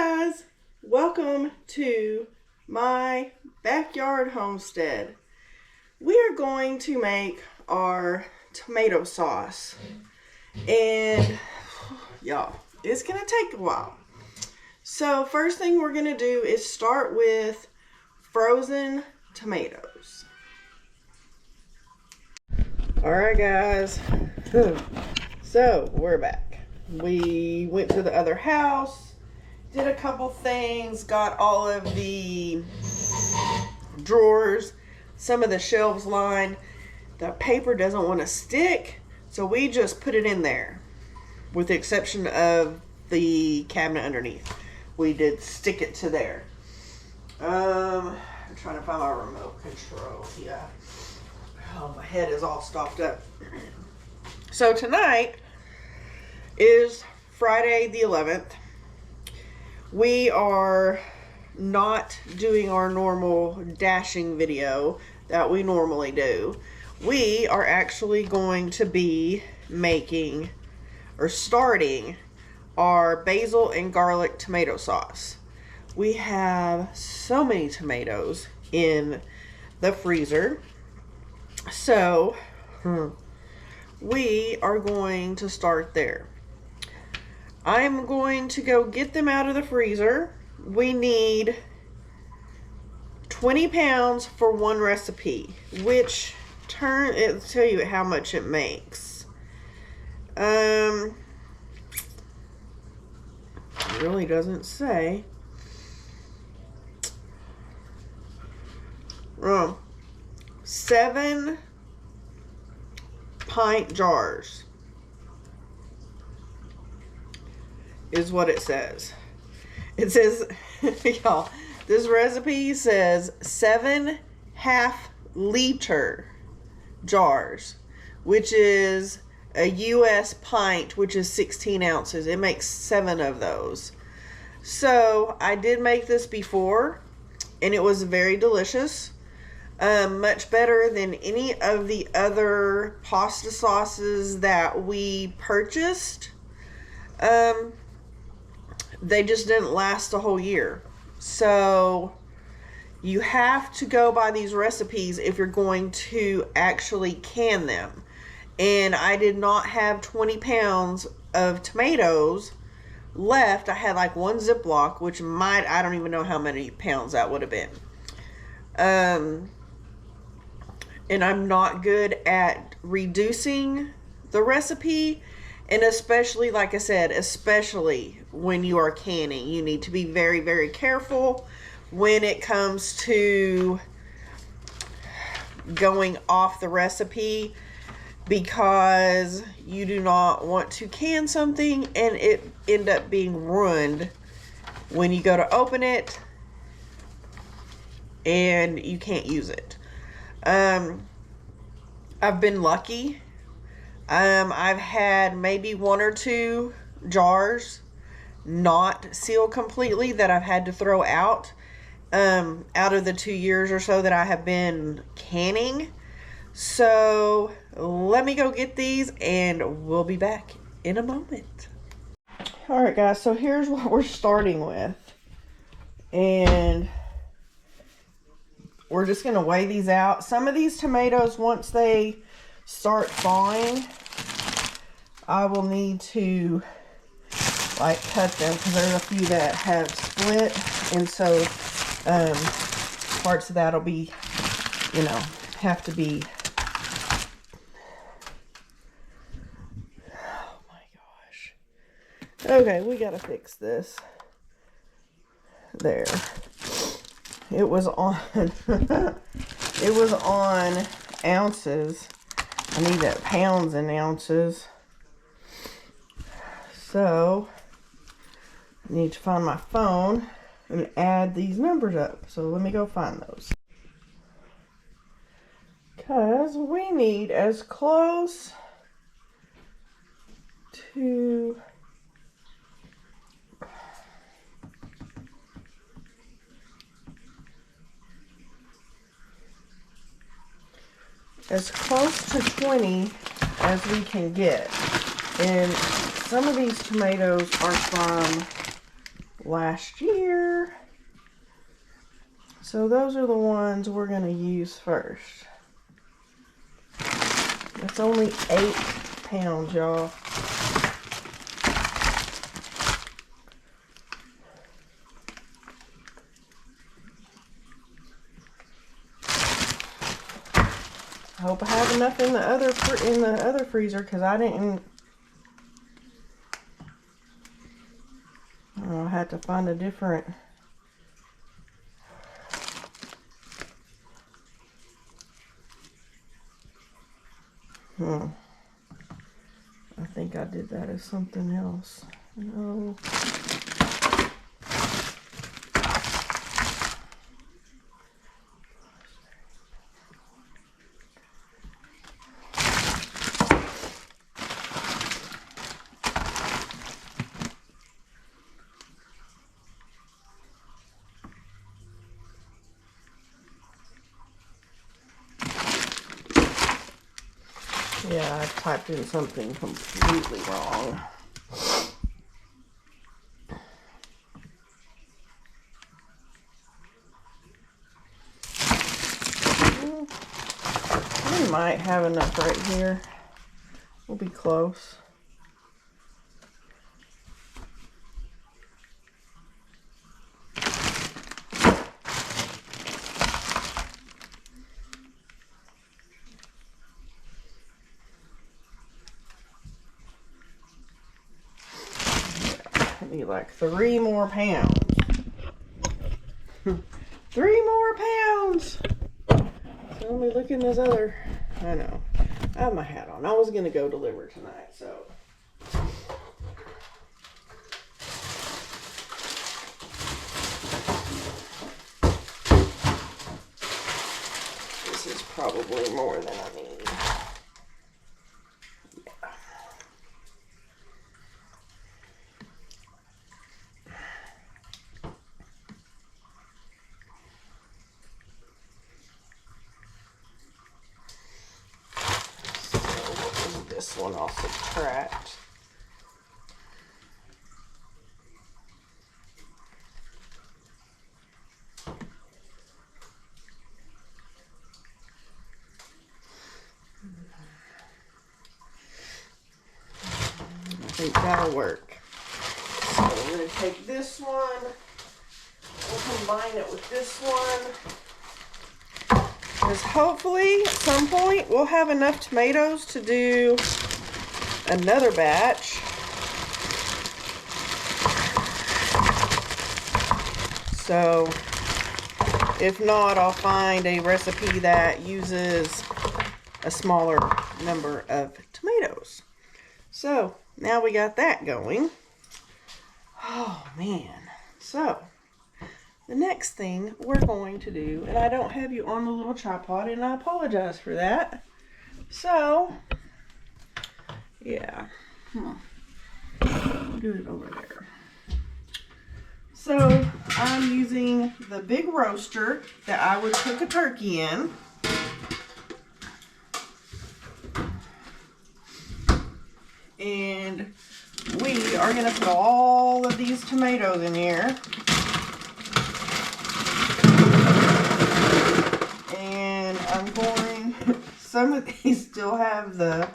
guys, welcome to my backyard homestead. We are going to make our tomato sauce, and y'all, it's gonna take a while. So first thing we're gonna do is start with frozen tomatoes. Alright guys, so we're back. We went to the other house, did a couple things, got all of the drawers, some of the shelves lined. The paper doesn't want to stick, so we just put it in there, with the exception of the cabinet underneath. We did stick it to there. I'm trying to find my remote control. Yeah. Oh, my head is all stopped up. So tonight is Friday the 11th. We are not doing our normal dashing video that we normally do. We are actually going to be making or starting our basil and garlic tomato sauce. We have so many tomatoes in the freezer. So we are going to start there. I'm going to go get them out of the freezer. We need 20 pounds for one recipe, which it'll tell you how much it makes. It really doesn't say. 7 pint jars is what it says. It says, y'all, this recipe says 7 half-liter jars, which is a US pint, which is 16 ounces. It makes 7 of those. So I did make this before, and it was very delicious. Much better than any of the other pasta sauces that we purchased. They just didn't last a whole year. So you have to go by these recipes if you're going to actually can them. And I did not have 20 pounds of tomatoes left. I had like one Ziploc, which I don't even know how many pounds that would have been. And I'm not good at reducing the recipe. And especially, like I said, especially when you are canning, you need to be very, very careful when it comes to going off the recipe, because you do not want to can something and it end up being ruined when you go to open it and you can't use it. I've been lucky. I've had maybe 1 or 2 jars not sealed completely that I've had to throw out of the 2 years or so that I have been canning. So let me go get these and we'll be back in a moment. Alright guys, so here's what we're starting with. And we're just going to weigh these out. Some of these tomatoes, once they start thawing, I will need to like cut them, because there's a few that have split, and so parts of that'll be, have to be. Oh my gosh. Okay, we gotta fix this. There. It was on it was on ounces. I need that pounds and ounces. So I need to find my phone and add these numbers up. So let me go find those. Because we need as close to as close to 20 as we can get. And some of these tomatoes are from last year. So those are the ones we're going to use first. It's only 8 pounds, y'all. I hope I have enough in the other freezer, because I didn't. I had to find a different. I think I did that as something else. No. Yeah, I typed in something completely wrong. We might have enough right here. We'll be close. Need like 3 more pounds. 3 more pounds. So let me look in this other. I know. I have my hat on. I was gonna go deliver tonight, so. This is probably more than I need. This one I'll subtract. I think that'll work. So I'm going to take this one, we'll combine it with this one. Because hopefully at some point we'll have enough tomatoes to do another batch. So if not, I'll find a recipe that uses a smaller number of tomatoes. So now we got that going. Oh man. So the next thing we're going to do, and I don't have you on the little tripod, and I apologize for that. So, yeah. I'll do it over there. So, I'm using the big roaster that I would cook a turkey in. And we are going to put all of these tomatoes in here. I'm going, some of these still have the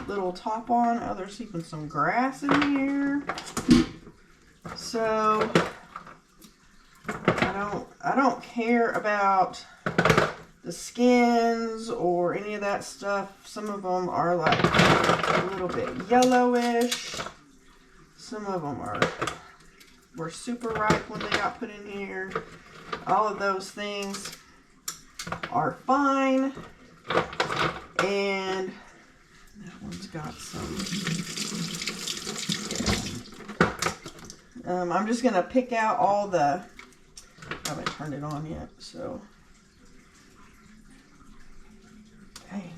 little top on. Oh, there's even some grass in here. So I don't care about the skins or any of that stuff. Some of them are like a little bit yellowish. Some of them were super ripe when they got put in here. All of those things are fine. And that one's got some. Yeah. I'm just gonna pick out all the. I haven't turned it on yet, so. Okay.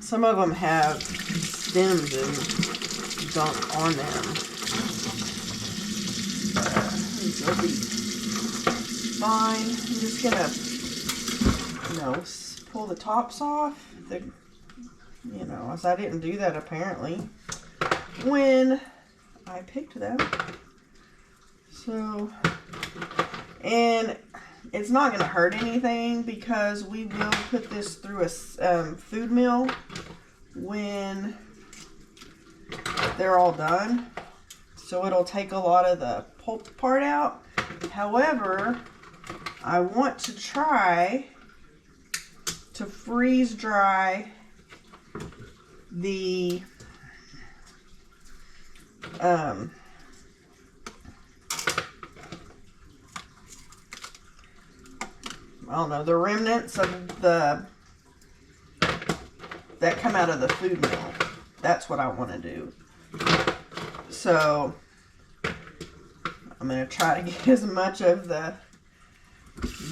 Some of them have stems and gunk on them. They'll be fine. I'm just gonna, pull the tops off. As I didn't do that apparently when I picked them. So, and it's not going to hurt anything because we will put this through a food mill when they're all done. So it'll take a lot of the pulp part out. However, I want to try to freeze dry the I don't know, the remnants of that come out of the food mill. That's what I want to do. So I'm going to try to get as much of the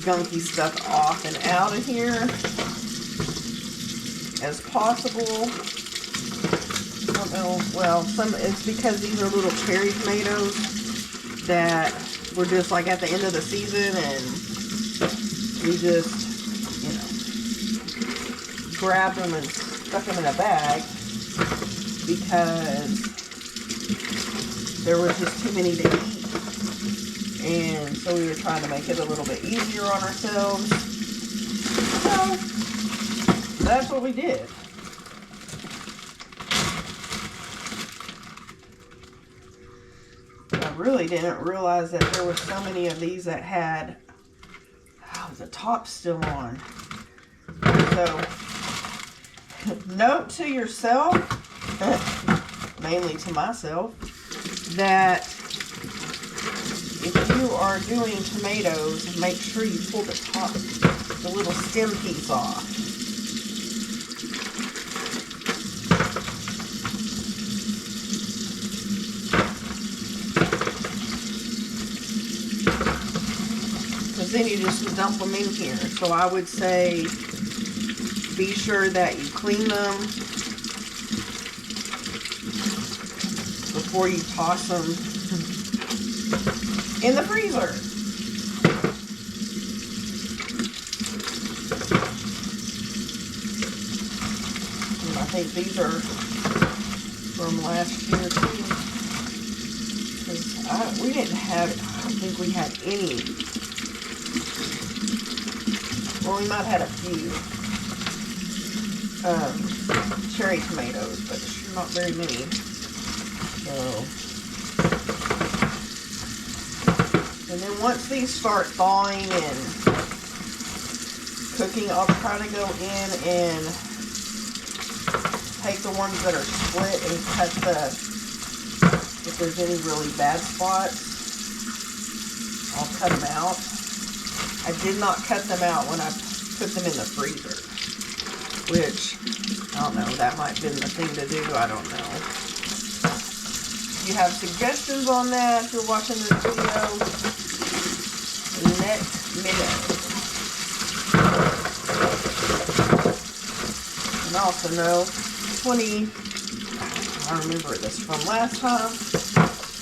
gunky stuff off and out of here as possible. I don't know, well, it's because these are little cherry tomatoes that were just like at the end of the season, and we just, you know, grabbed them and stuck them in a bag because there was just too many to eat. And so we were trying to make it a little bit easier on ourselves. So that's what we did. I really didn't realize that there were so many of these that had the top still on. So note to yourself, mainly to myself, that if you are doing tomatoes, make sure you pull the top, the little stem piece off. Because then you just dump them in here. So I would say be sure that you clean them before you toss them in the freezer. And I think these are from last year too. Because we didn't have, I don't think we had any. Well, we might have had a few cherry tomatoes, but sure not very many. So, and then once these start thawing and cooking, I'll try to go in and take the ones that are split and cut if there's any really bad spots, I'll cut them out. I did not cut them out when I put them in the freezer, which, I don't know, that might have been the thing to do, I don't know. If you have suggestions on that, if you're watching this video, let me know. And also know, I remember this from last time,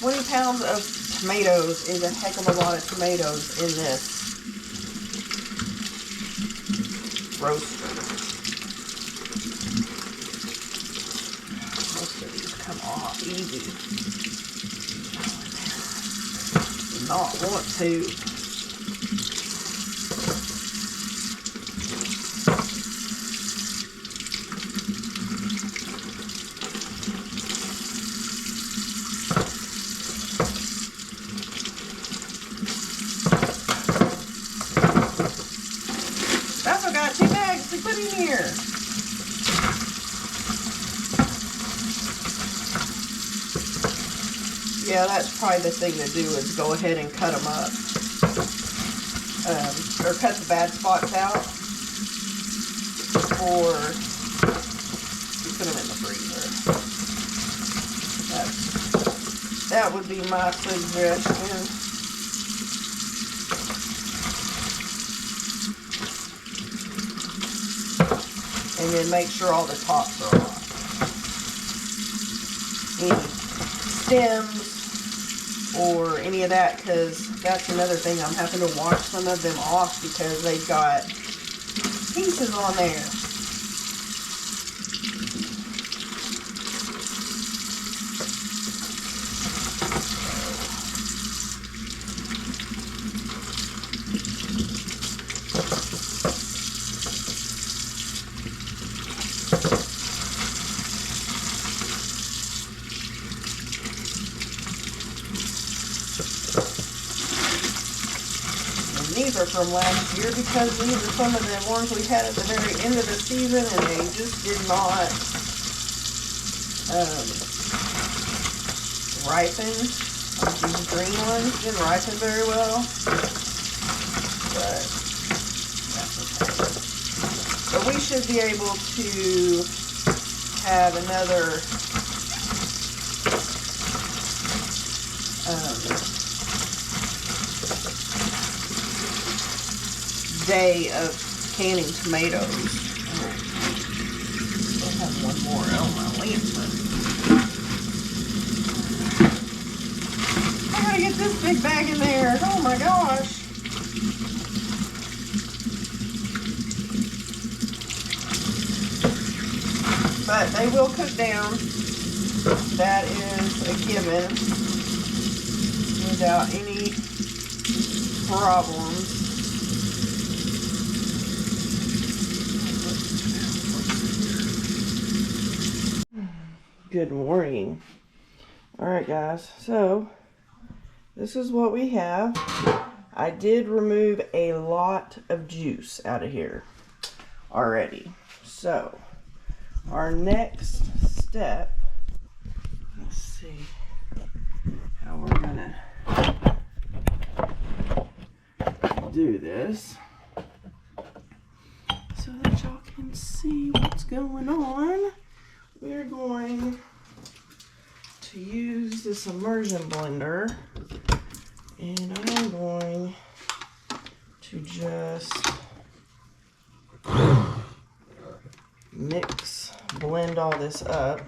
20 pounds of tomatoes is a heck of a lot of tomatoes in this roaster. Most of these come off easy. Do not want to. I got 2 bags to put in here. Yeah, that's probably the thing to do is go ahead and cut them up. Or cut the bad spots out before you put them in the freezer. That would be my suggestion. And then make sure all the tops are off. Any stems or any of that, because that's another thing. I'm having to wash some of them off because they've got pieces on there. These are from last year because these are some of the ones we had at the very end of the season and they just did not ripen. Like these green ones didn't ripen very well. But that's okay. But we should be able to have another day of canning tomatoes. Still have one more on my lantern. I gotta get this big bag in there. Oh my gosh. But they will cook down. That is a given. Without any problems. Good morning. Alright guys, so this is what we have. I did remove a lot of juice out of here already. So our next step, let's see how we're gonna do this so that y'all can see what's going on. We're going to use this immersion blender and I'm going to just blend all this up.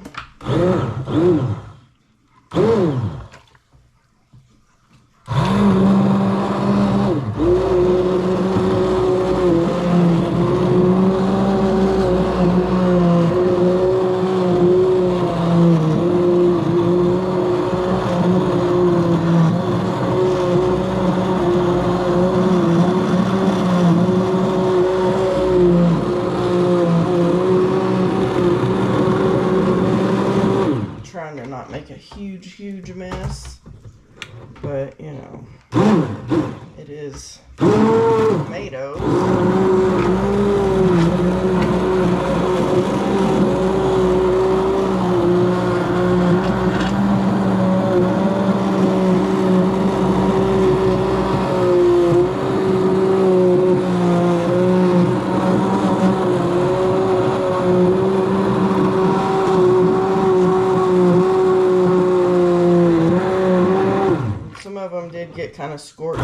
Huge mess, but you know, it is tomatoes. Get kind of scorched.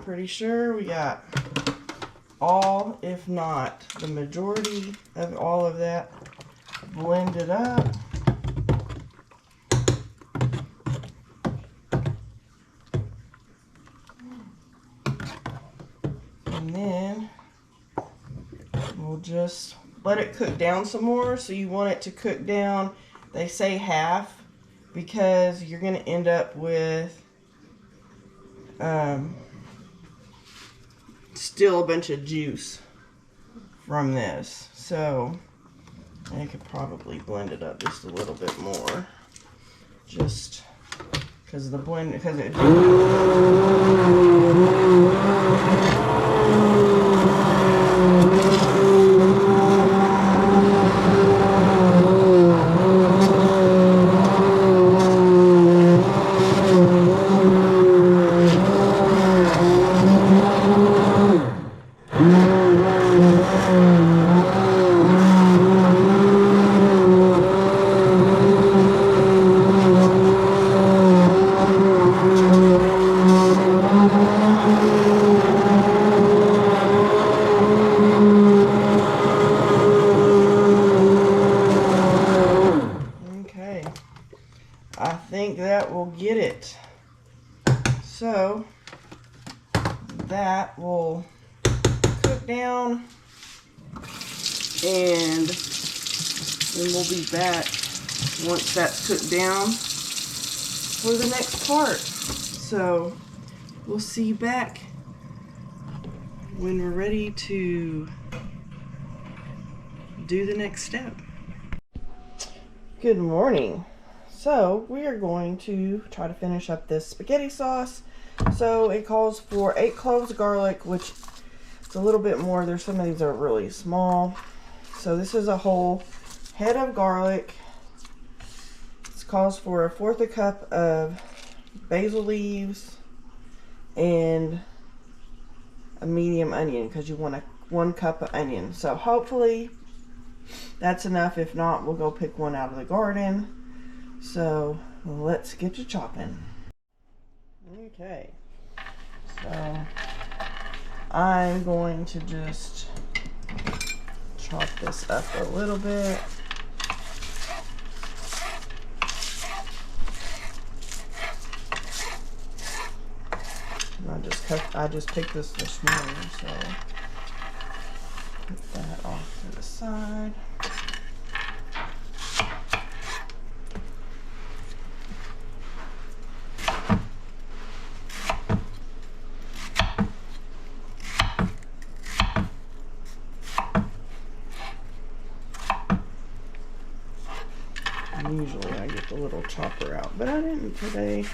Pretty sure we got all, if not the majority of all of that blended up. And then we'll just let it cook down some more. So you want it to cook down, they say half, because you're going to end up with still a bunch of juice from this. So I could probably blend it up just a little bit more, just because the blend, because it get it. So that will cook down, and then we'll be back once that's cooked down for the next part. So we'll see you back when we're ready to do the next step. Good morning. So we are going to try to finish up this spaghetti sauce. So it calls for 8 cloves of garlic, which is a little bit more. There's some of these that are really small. So this is a whole head of garlic. This calls for 1/4 cup of basil leaves and a medium onion, because you want 1 cup of onion. So hopefully that's enough. If not, we'll go pick one out of the garden. So let's get to chopping. Okay, so I'm going to just chop this up a little bit. I just picked this morning, so put that off to the side. Usually I get the little chopper out, but I didn't today.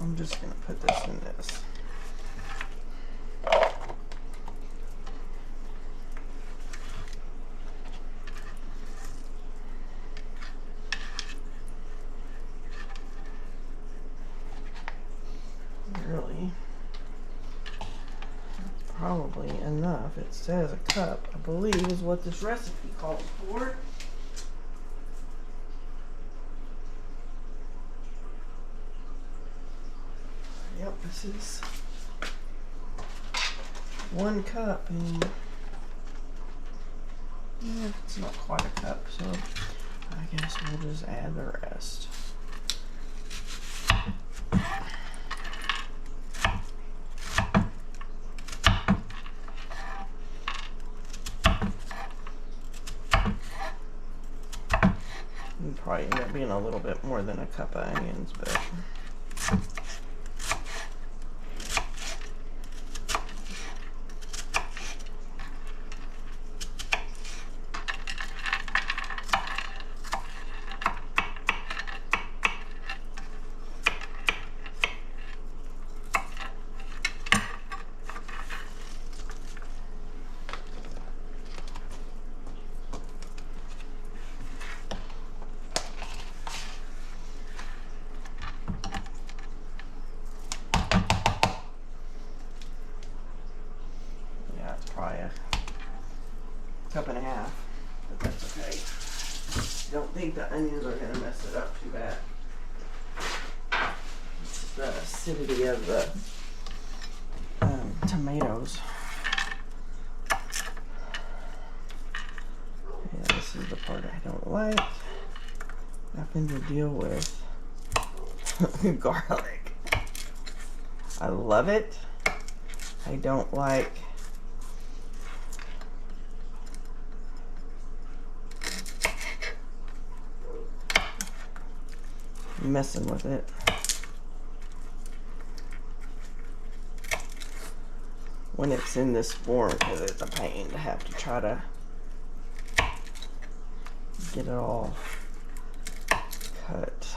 I'm just going to put this in this. Really, probably enough. It says a cup, I believe, is what this recipe calls for. Yep, this is 1 cup, and yeah, it's not quite a cup, so I guess we'll just add the rest. It'd probably end up being a little bit more than a cup of onions, but probably a cup and a half, but that's okay. Don't think the onions are going to mess it up too bad. It's the acidity of the tomatoes. Yeah, this is the part I don't like. Nothing to deal with garlic. I love it. I don't like messing with it. When it's in this form, because it's a pain to have to try to get it all cut.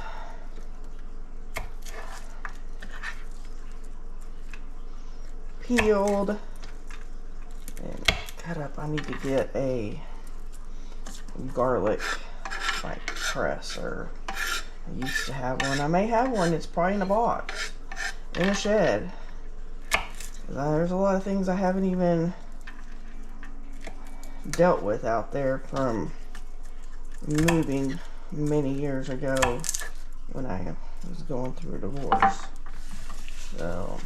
Peeled and cut up. I need to get a garlic like press, or I used to have one. I may have one. It's probably in a box in a shed. There's a lot of things I haven't even dealt with out there from moving many years ago when I was going through a divorce. So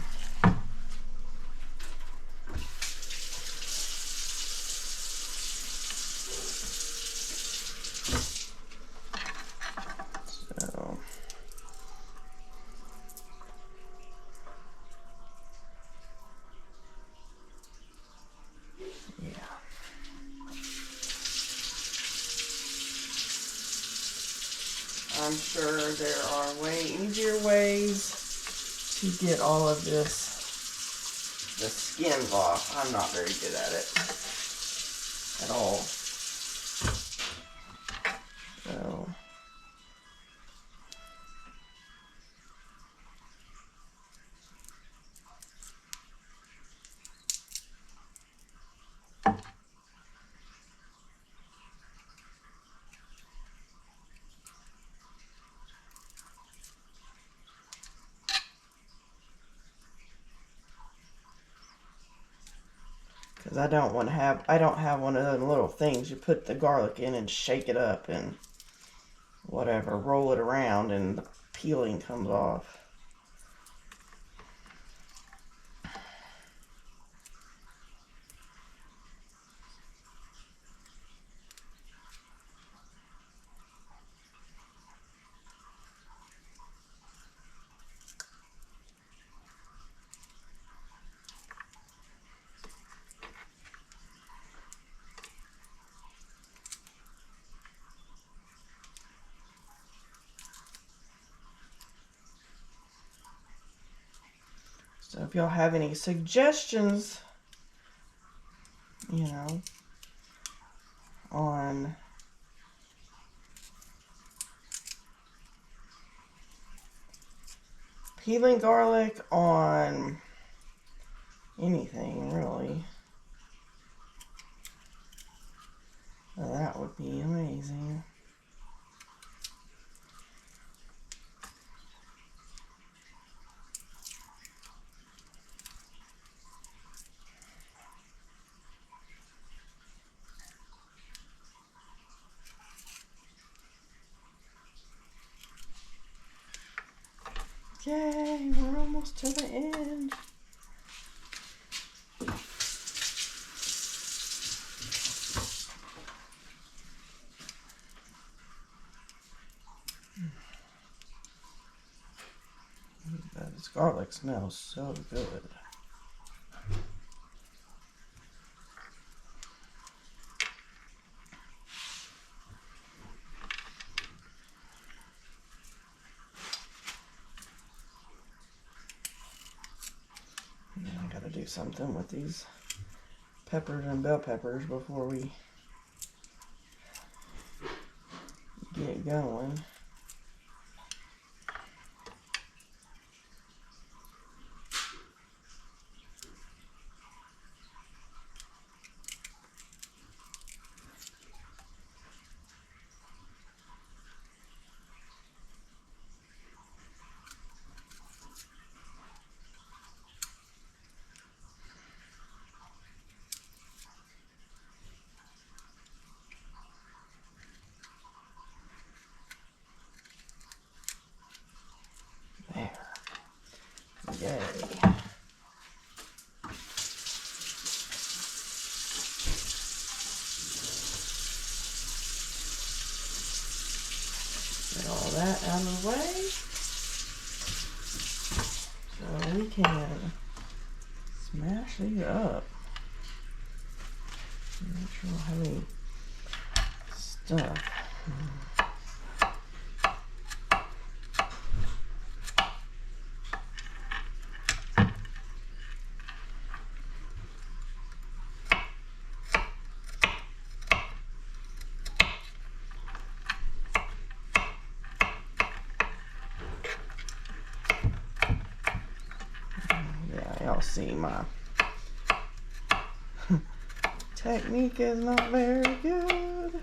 I'm sure there are way easier ways to get all of the skins off. I'm not very good at it at all. So because I don't have one of those little things you put the garlic in and shake it up and whatever, roll it around and the peeling comes off. So if y'all have any suggestions, you know, on peeling garlic, on anything really, well, that would be amazing. Yay, we're almost to the end. This garlic smells so good. I gotta do something with these peppers and bell peppers before we get going. Yay. Get all that out of the way so we can smash these up. I'm not sure how many stuff. Y'all see my technique is not very good.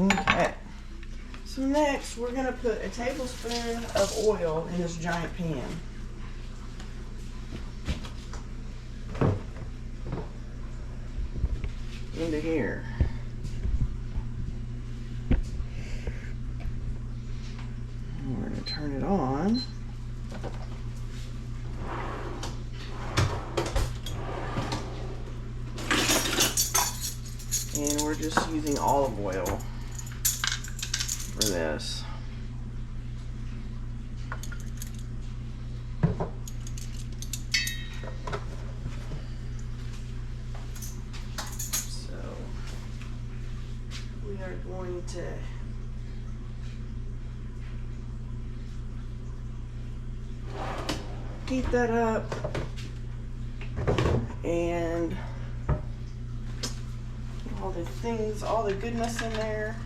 Okay. So next, we're going to put a tablespoon of oil in this giant pan. Into here. And we're going to turn it on. And we're just using olive oil for this. So we are going to heat that up and all the things, all the goodness in there.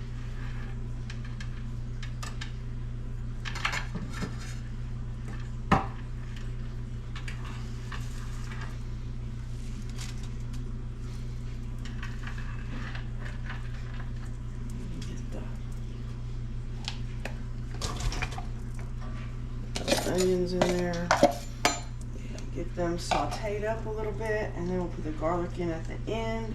Get the onions in there. Get them sauteed up a little bit, and then we'll put the garlic in at the end.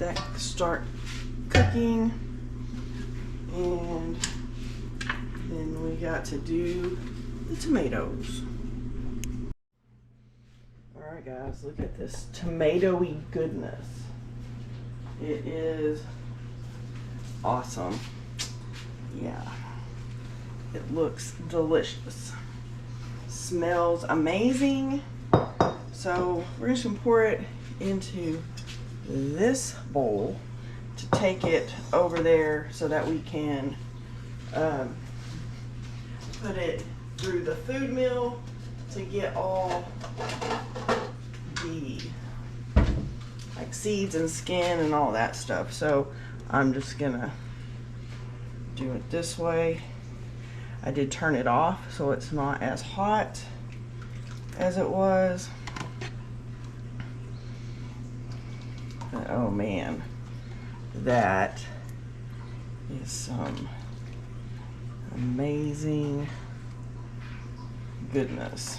Let that start cooking, and then we got to do the tomatoes. Alright guys, look at this tomatoey goodness. It is awesome. Yeah, it looks delicious, smells amazing. So we're just gonna pour it into this bowl to take it over there so that we can put it through the food mill to get all the like seeds and skin and all that stuff. So I'm just gonna do it this way. I did turn it off so it's not as hot as it was. Oh man, that is some amazing goodness.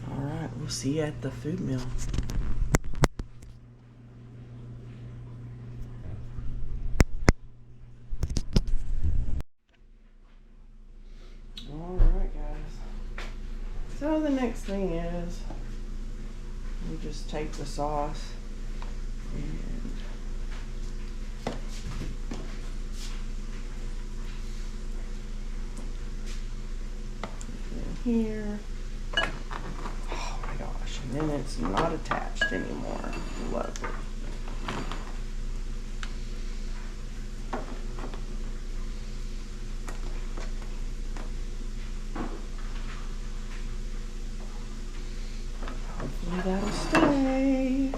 All right, we'll see you at the food mill. Alright guys, so the next thing is we just take the sauce and put it in here. Oh my gosh, and then it's not attached anymore. Love it. That'll stay.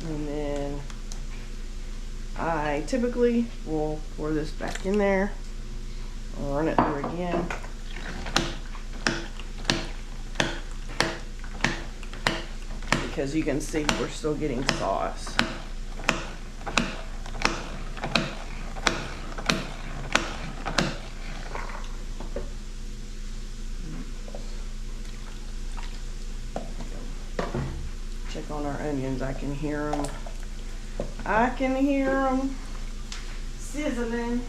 And then I typically will pour this back in there. I'll run it through again. Because you can see we're still getting sauce. Check on our onions. I can hear them. I can hear them sizzling.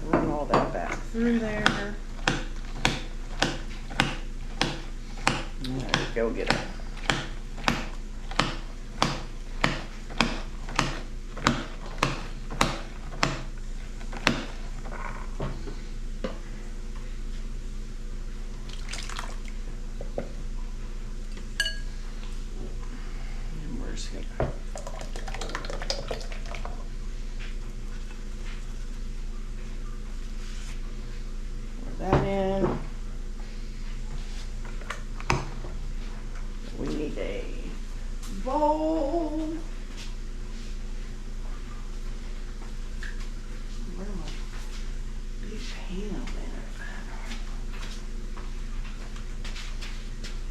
Run all that back through there. There we go, get it. And we're just gonna pour that in. We need a bowl. Where am I? Big pan opener.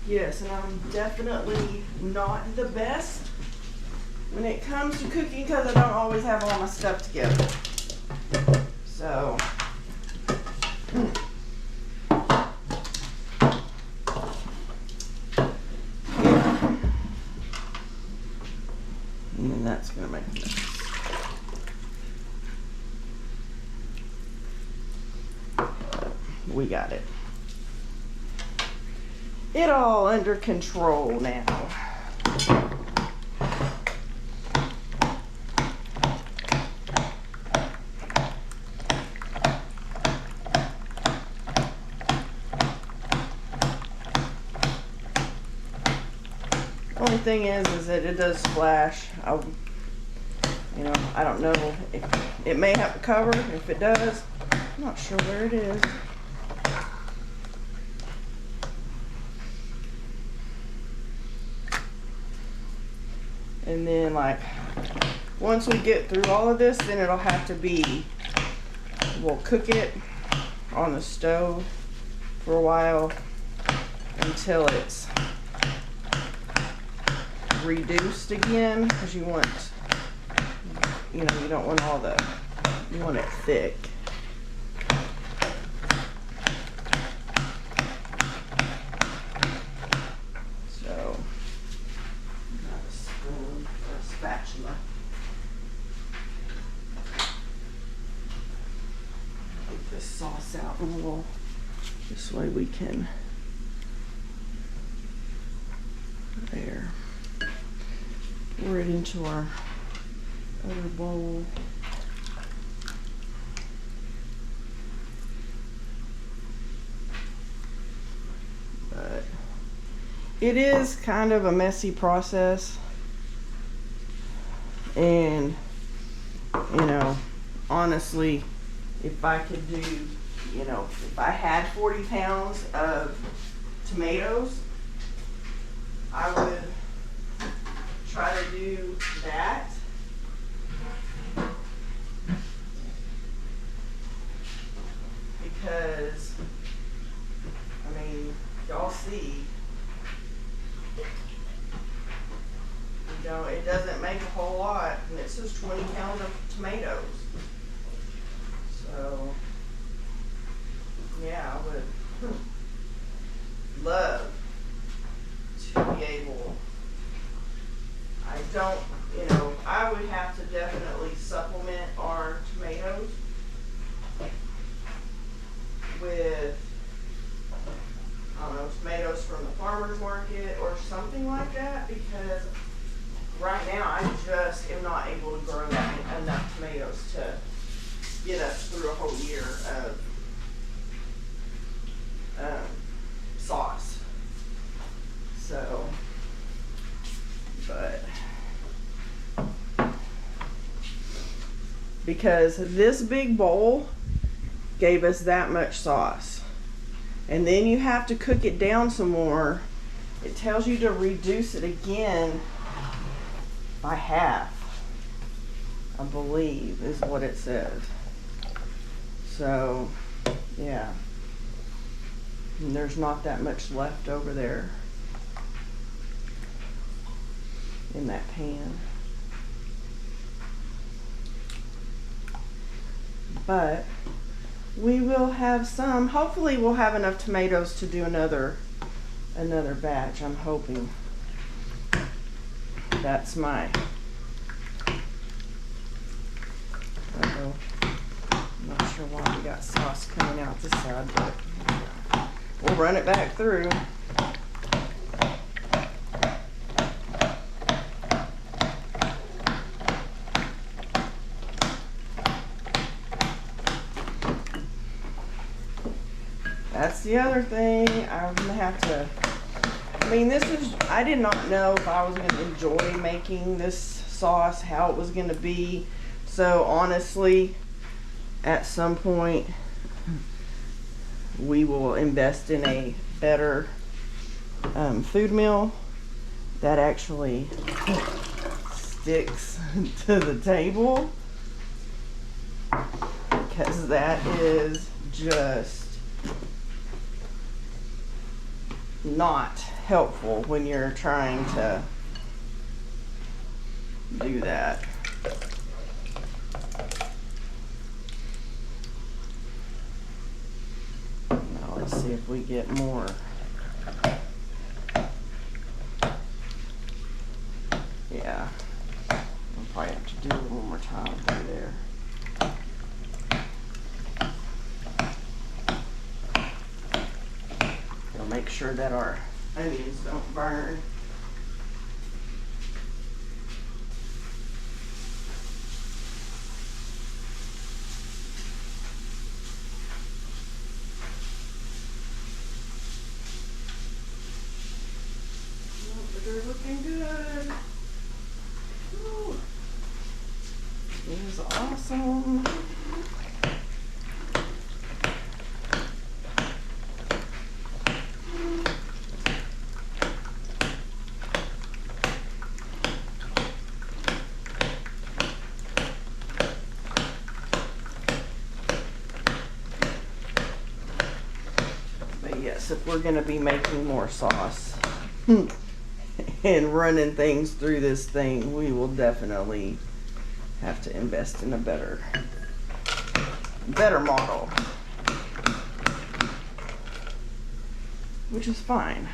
Yes, and I'm definitely not the best when it comes to cooking because I don't always have all my stuff together. So. And then that's gonna make a mess. We got it. It all under control now. Only thing is that it does splash. You know, I don't know if it may have to cover. If it does, I'm not sure where it is. And then, like, once we get through all of this, then it'll have to be, we'll cook it on the stove for a while until it's reduced again, because you want, you know, you don't want all the, you want it thick. So, not a spoon or a spatula. Get this sauce out and we'll, this way we can, there. Pour it into our other bowl. But it is kind of a messy process. And, you know, honestly, if I could do, you know, if I had 40 pounds of tomatoes, I would try to do that. Because, I mean, y'all see, you know, it doesn't make a whole lot, and it's just 20 pounds of tomatoes. So, yeah, I would love to be able, I don't, you know, I would have to definitely supplement our tomatoes with, I don't know, tomatoes from the farmer's market or something like that, because right now I just am not able to grow that enough tomatoes to get us through a whole year of sauce. So, but because this big bowl gave us that much sauce, and then you have to cook it down some more. It tells you to reduce it again by half. I believe is what it says. So, yeah. And there's not that much left over there in that pan. But we will have some. Hopefully we'll have enough tomatoes to do another batch. I'm hoping. That's my uh-oh. I'm not sure why we got sauce coming out this side, but we'll run it back through. That's the other thing. I'm gonna have to, I did not know if I was gonna enjoy making this sauce, how it was gonna be. So honestly, at some point, we will invest in a better food mill that actually sticks to the table, because that is just not helpful when you're trying to do that. Now let's see if we get more. Yeah, I'll probably have to do it one more time through there. Make sure that our onions don't burn. Oh, but they're looking good. Ooh. It is awesome. Yes, if we're going to be making more sauce and running things through this thing, we will definitely have to invest in a better model, which is fine.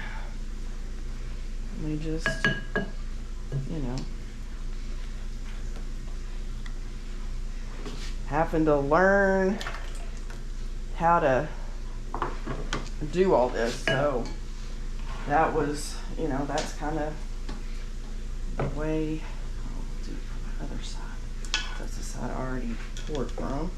We just, having to learn how to do all this. So that was, that's kind of the way. I'll do it from the other side. That's the side I already poured from.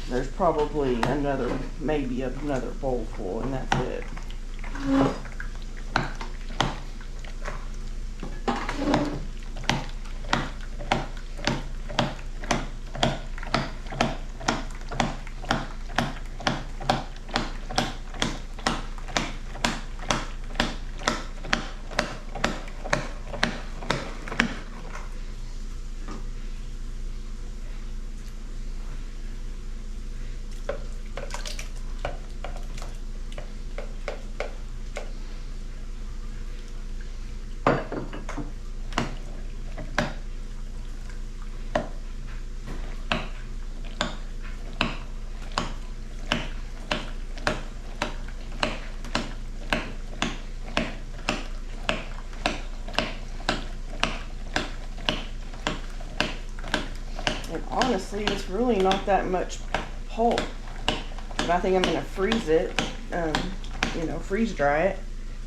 There's probably maybe another bowl full, and that's it. Honestly, it's really not that much pulp, but I think I'm going to freeze it, freeze dry it,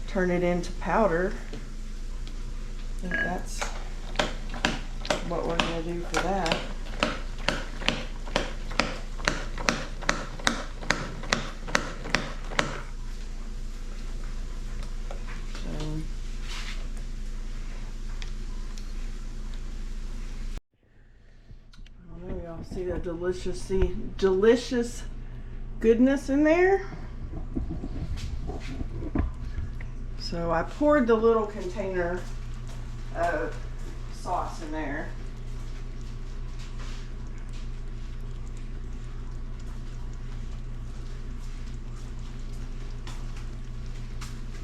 turn it into powder. I think that's what we're going to do for that. See the delicious goodness in there. So I poured the little container of sauce in there.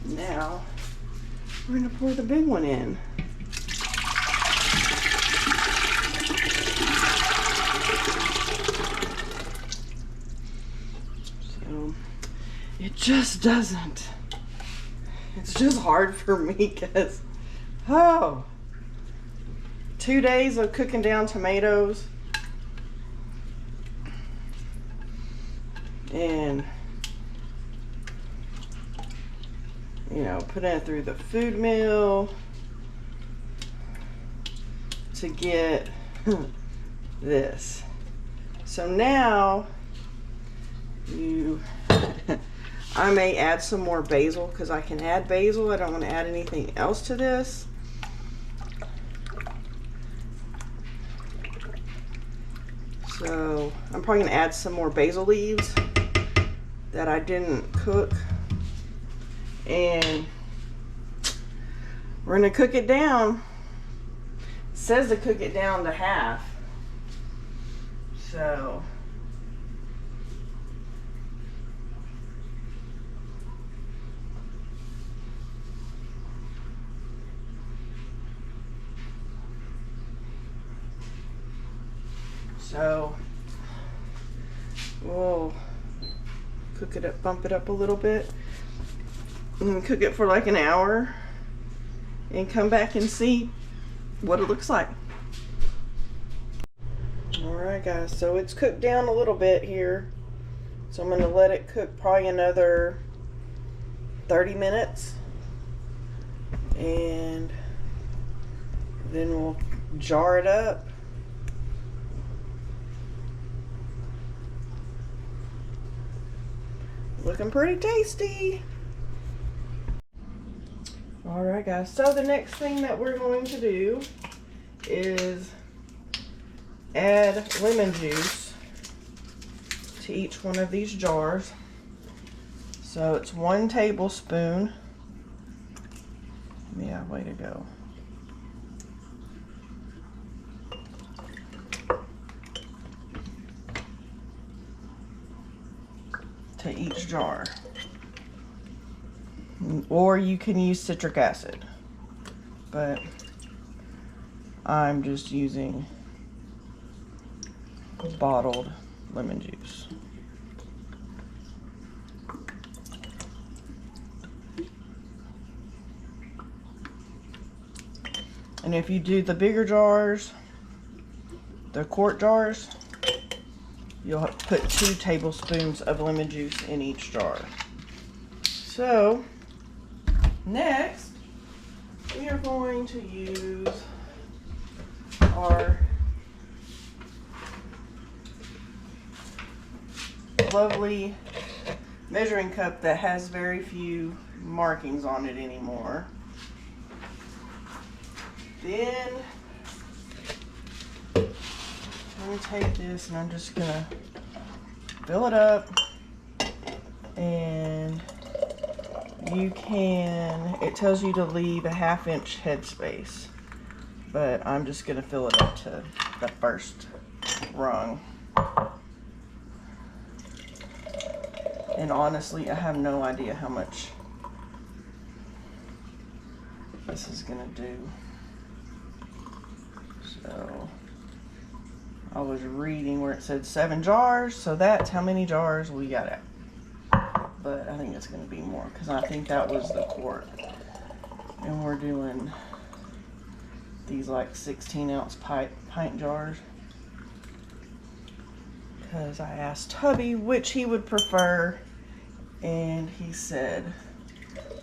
Now we're going to pour the big one in. So it just doesn't. It's just hard for me because, 2 days of cooking down tomatoes and, you know, putting it through the food mill to get this. So now I may add some more basil because I can add basil. I don't want to add anything else to this. So I'm probably going to add some more basil leaves that I didn't cook. And we're going to cook it down. It says to cook it down to half. So we'll cook it up, bump it up a little bit, and cook it for like an hour and come back and see what it looks like. Alright guys, so it's cooked down a little bit here. So I'm going to let it cook probably another 30 minutes. And then we'll jar it up. Looking pretty tasty. Alright guys, so the next thing that we're going to do is add lemon juice to each one of these jars. So it's 1 tablespoon. Yeah, way to go. To each jar. Or you can use citric acid, but I'm just using bottled lemon juice. And if you do the bigger jars, the quart jars, you'll put 2 tablespoons of lemon juice in each jar. So next, we are going to use our lovely measuring cup that has very few markings on it anymore. Then I'm going to take this and I'm just going to fill it up, and you can, it tells you to leave a 1/2 inch headspace, but I'm just going to fill it up to the first rung. And honestly, I have no idea how much this is going to do. So I was reading where it said 7 jars, so that's how many jars we got out. But I think it's going to be more because I think that was the quart. And we're doing these like 16-ounce pint jars. Because I asked hubby which he would prefer, and he said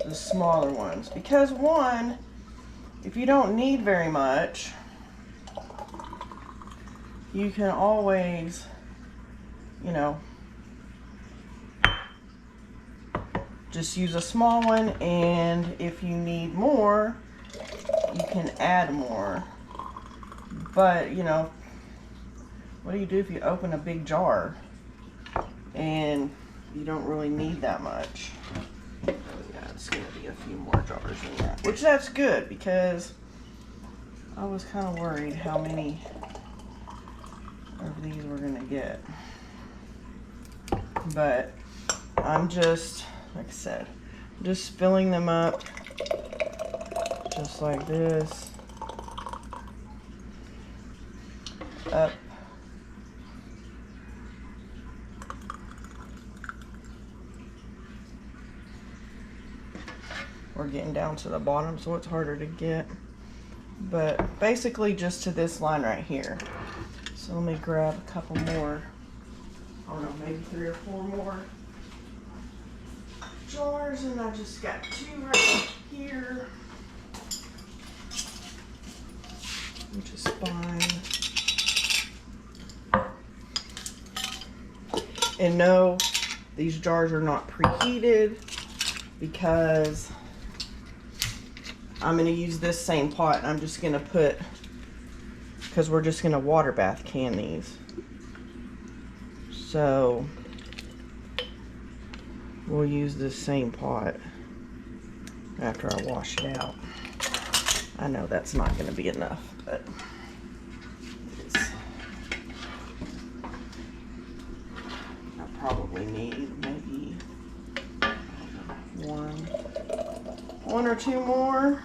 the smaller ones. Because one, if you don't need very much, you can always, you know, just use a small one, and if you need more, you can add more. But, you know, what do you do if you open a big jar and you don't really need that much? Oh yeah, it's gonna be a few more jars than that, which that's good because I was kind of worried how many of these we're gonna get. But I'm just, like I said, just filling them up just like this. Up. We're getting down to the bottom, so it's harder to get. But basically just to this line right here. So let me grab a couple more. I don't know, maybe 3 or 4 more jars, and I just got 2 right here, which is fine. And no, these jars are not preheated because I'm going to use this same pot, and I'm just going to put, because we're just going to water bath can these. So we'll use this same pot after I wash it out. I know that's not going to be enough, but it is. I probably need maybe one or 2 more.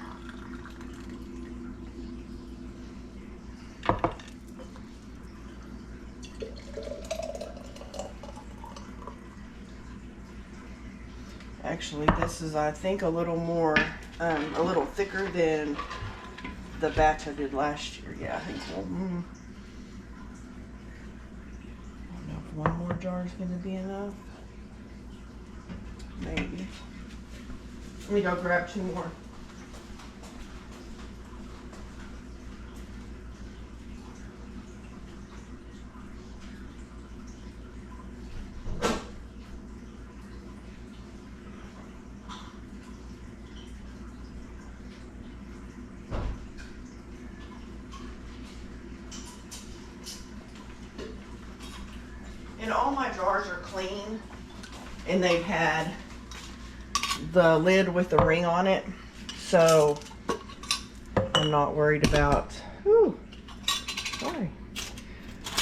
Actually, this is, I think, a little more, a little thicker than the batch I did last year. Yeah, I think so. I don't know if 1 more jar is going to be enough. Maybe. Let me go grab 2 more. And all my jars are clean, and they've had the lid with the ring on it, so I'm not worried about, sorry,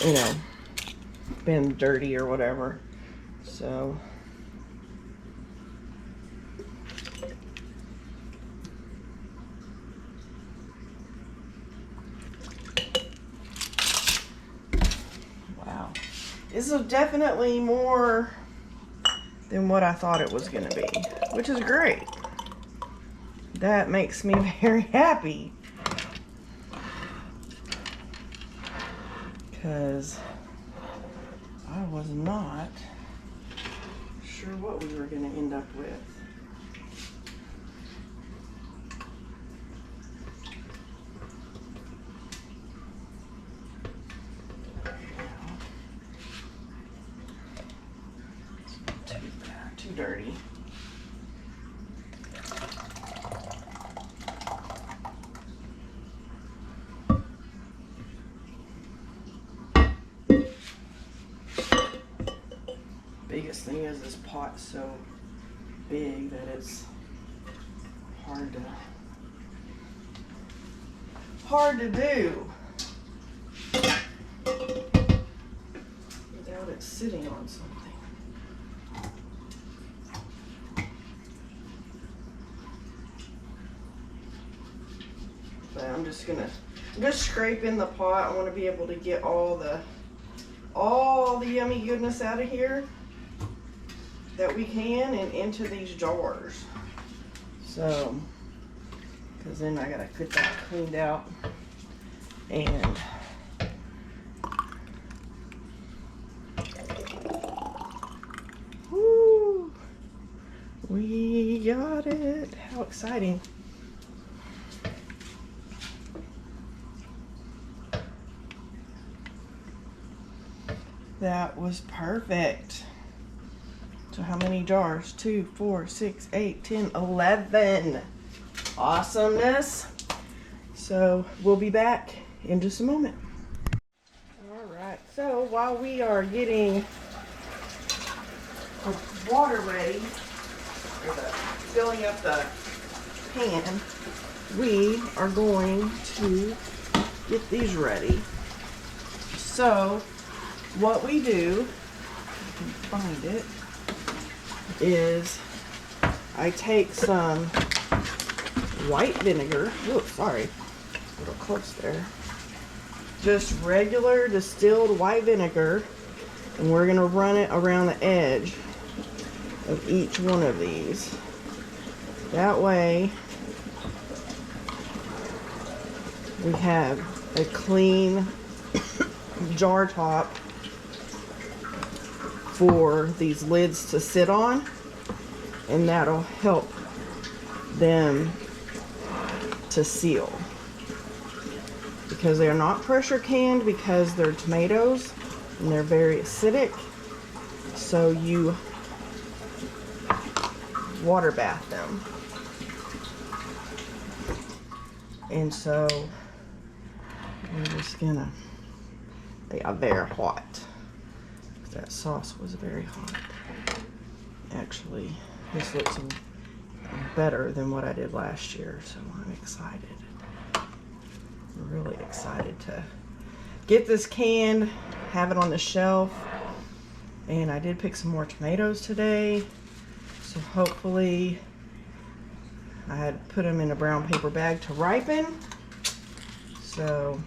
you know, been dirty or whatever. So wow, this is definitely more than what I thought it was going to be, which is great. That makes me very happy, because I was not sure what we were going to end up with. Too dirty. Biggest thing is this pot's so big that it's hard to do without it sitting on something. But I'm just scrape in the pot. I want to be able to get all the yummy goodness out of here that we can and into these jars. So, because then I gotta get that cleaned out, and woo, we got it. How exciting. That was perfect. So how many jars? 2, 4, 6, 8, 10, 11. Awesomeness. So we'll be back in just a moment. All right, So while we are getting our water ready, or filling up the pan, we are going to get these ready. So what we do, if I can find it, is I take some white vinegar. Oops, sorry, a little close there. Just regular distilled white vinegar, and we're gonna run it around the edge of each one of these. That way we have a clean jar top for these lids to sit on, and that'll help them to seal, because they're not pressure canned, because they're tomatoes and they're very acidic, so you water bath them. And so we're just gonna, they are very hot. That sauce was very hot. Actually, this looks better than what I did last year, so I'm excited. Really excited to get this canned, have it on the shelf. And I did pick some more tomatoes today, so hopefully, I had put them in a brown paper bag to ripen. So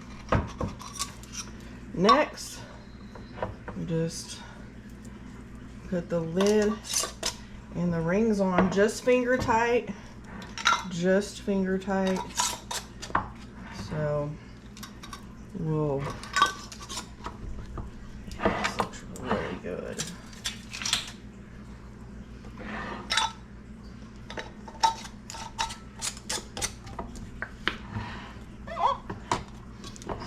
next, we just put the lid and the rings on, just finger tight, just finger tight. So we'll, this looks really good.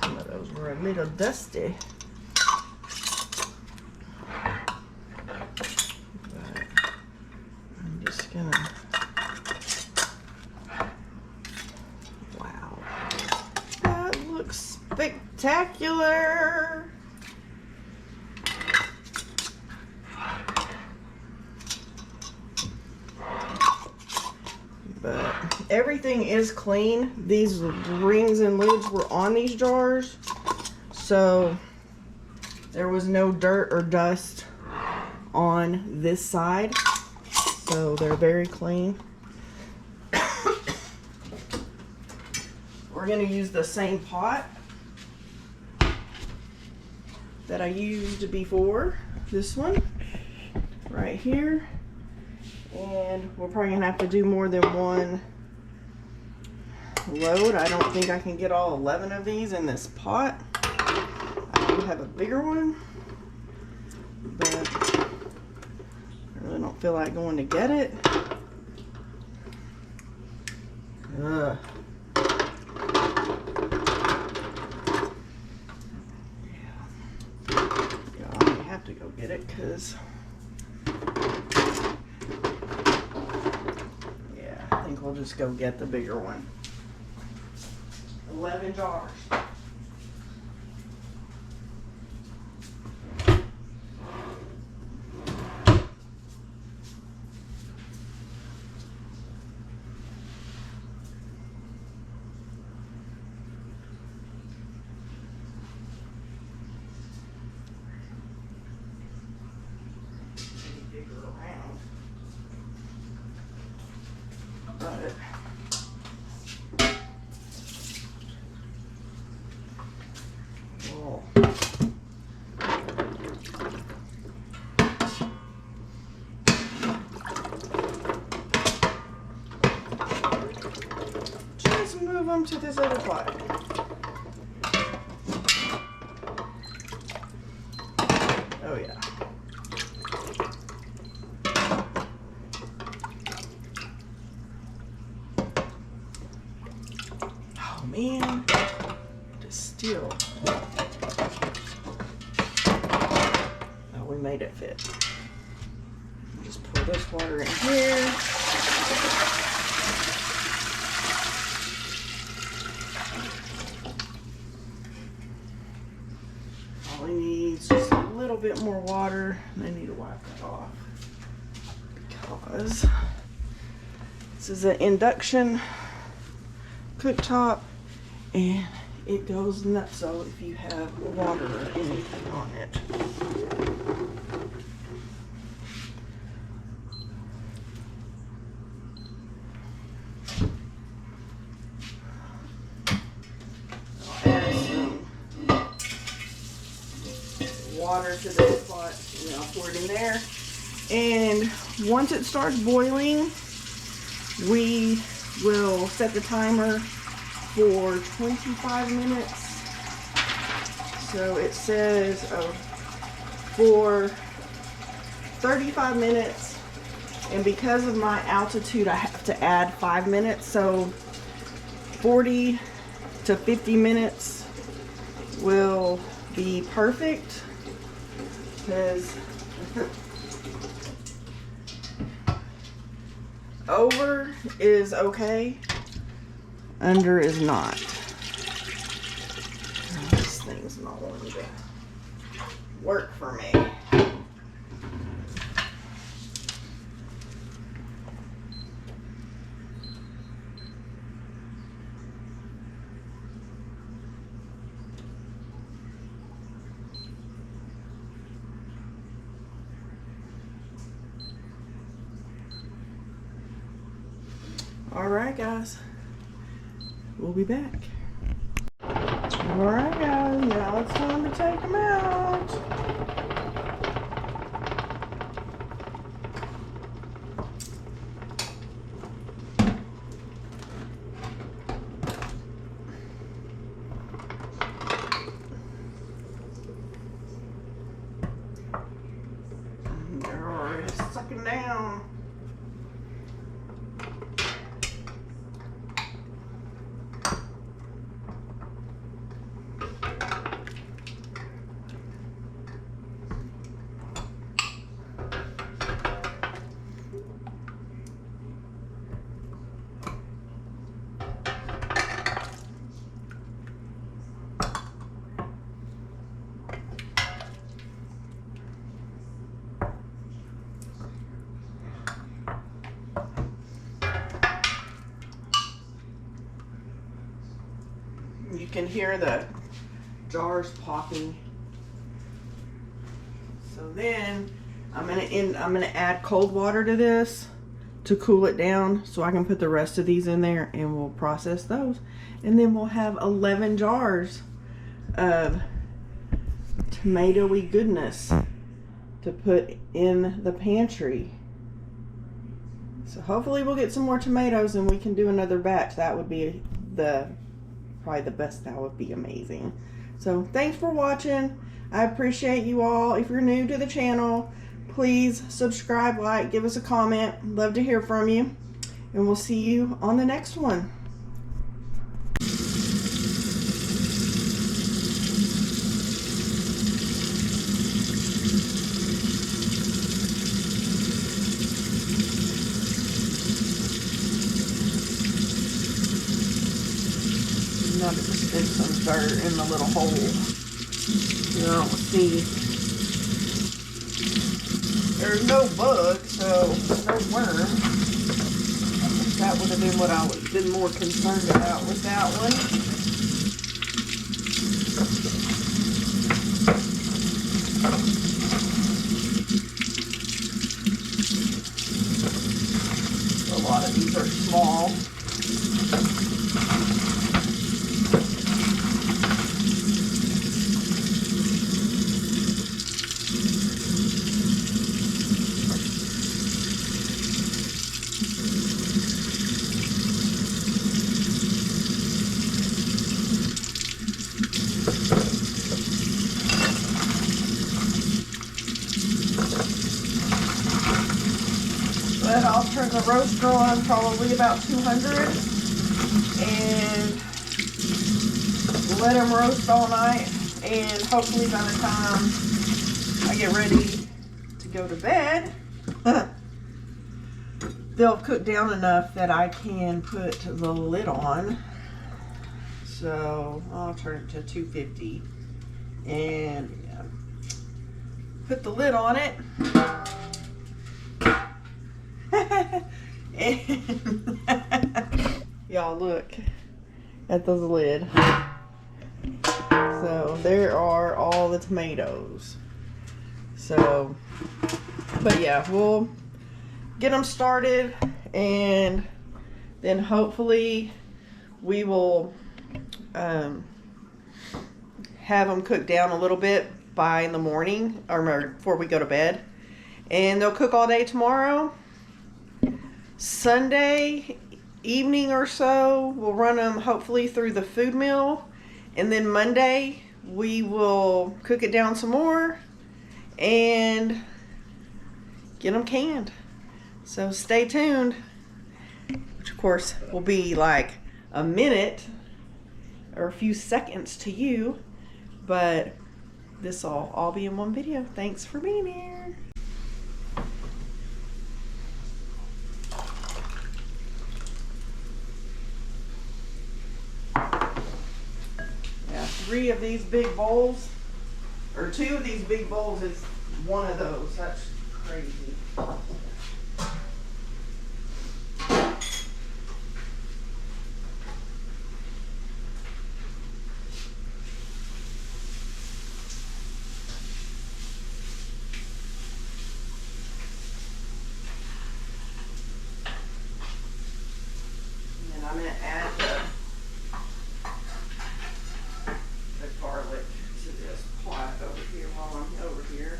Some of those were a little dusty. But I'm just gonna, wow, that looks spectacular. But everything is clean. These rings and lids were on these jars, so there was no dirt or dust on this side, so they're very clean. We're going to use the same pot that I used before, this one right here. And we're probably gonna have to do more than one load. I don't think I can get all 11 of these in this pot. I do have a bigger one, but I really don't feel like going to get it. Ugh. Yeah, I might have to go get it, because I think we'll just go get the bigger one. 11 jars. Dig her around. But just move them to this other pot. Oh yeah. Oh man, just still. Oh, we made it fit. Just pour this water in here. All we need bit more water. I need to wipe that off because this is an induction cooktop and it goes nuts so if you have water or anything on it. I'll add some water to this pot and I'll pour it in there. And once it starts boiling, we will set the timer for 25 minutes. So it says for 35 minutes, and because of my altitude I have to add 5 minutes, so 40 to 50 minutes will be perfect because over is okay, under is not. This thing's not wanting to work for me. Alright guys, we'll be back. Alright guys, now it's time to take them out. They're already sucking down. You can hear the jars popping. So then I'm gonna add cold water to this to cool it down so I can put the rest of these in there and we'll process those. And then we'll have 11 jars of tomatoey goodness to put in the pantry. So hopefully we'll get some more tomatoes and we can do another batch. That would be probably the best. That would be amazing. So thanks for watching. I appreciate you all. If you're new to the channel, please subscribe, like, give us a comment. Love to hear from you. And we'll see you on the next one. Now to just stick some dirt in the little hole. You don't see. There's no bug, so no worm. That would have been what I would have been more concerned about with that one. A lot of these are small. But I'll turn the roaster on probably about 200 and let them roast all night, and hopefully by the time I get ready to go to bed they'll cook down enough that I can put the lid on. So I'll turn it to 250 and yeah. put the lid on it. Y'all look at the lid. So there are all the tomatoes. So, but yeah, we'll get them started, and then hopefully we will have them cook down a little bit by in the morning or before we go to bed, and they'll cook all day tomorrow. Sunday evening or so we'll run them hopefully through the food mill, and then Monday we will cook it down some more and get them canned. So stay tuned, which of course will be like a minute or a few seconds to you, but this will all be in one video. Thanks for being here. Yeah, 3 of these big bowls, or 2 of these big bowls is one of those. That's crazy. I'm going to add the garlic to this pot over here while I'm over here.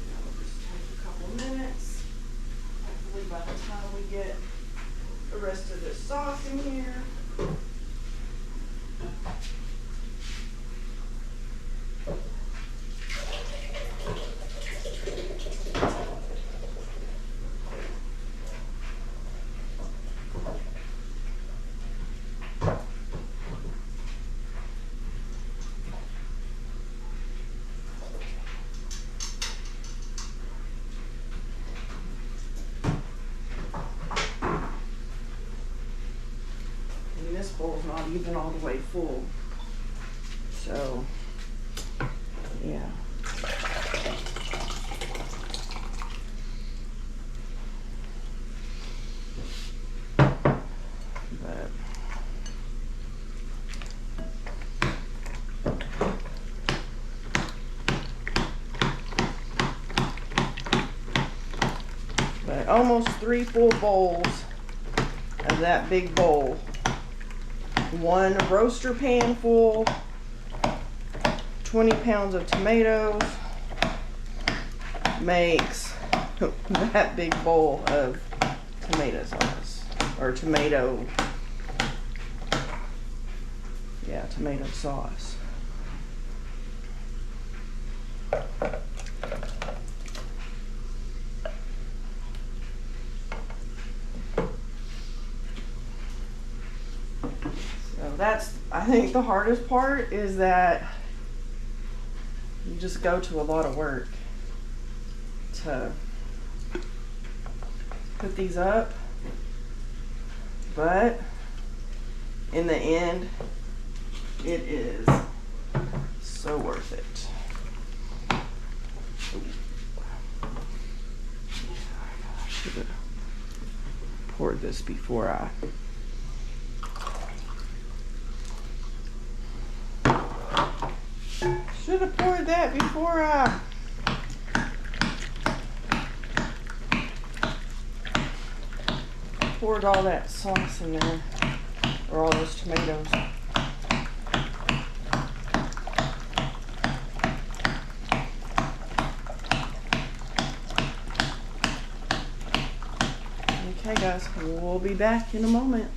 It'll just take a couple minutes. Hopefully by the time we get the rest of this sauce in here. This bowl's not even all the way full. So, yeah. But almost 3 full bowls of that big bowl. 1 roaster pan full, 20 pounds of tomatoes makes that big bowl of tomato sauce, or tomato sauce. That's, I think the hardest part is that you just go to a lot of work to put these up, but in the end it is so worth it. I should have poured this before I should have poured that before I poured all that sauce in there, or all those tomatoes. Okay guys, we'll be back in a moment.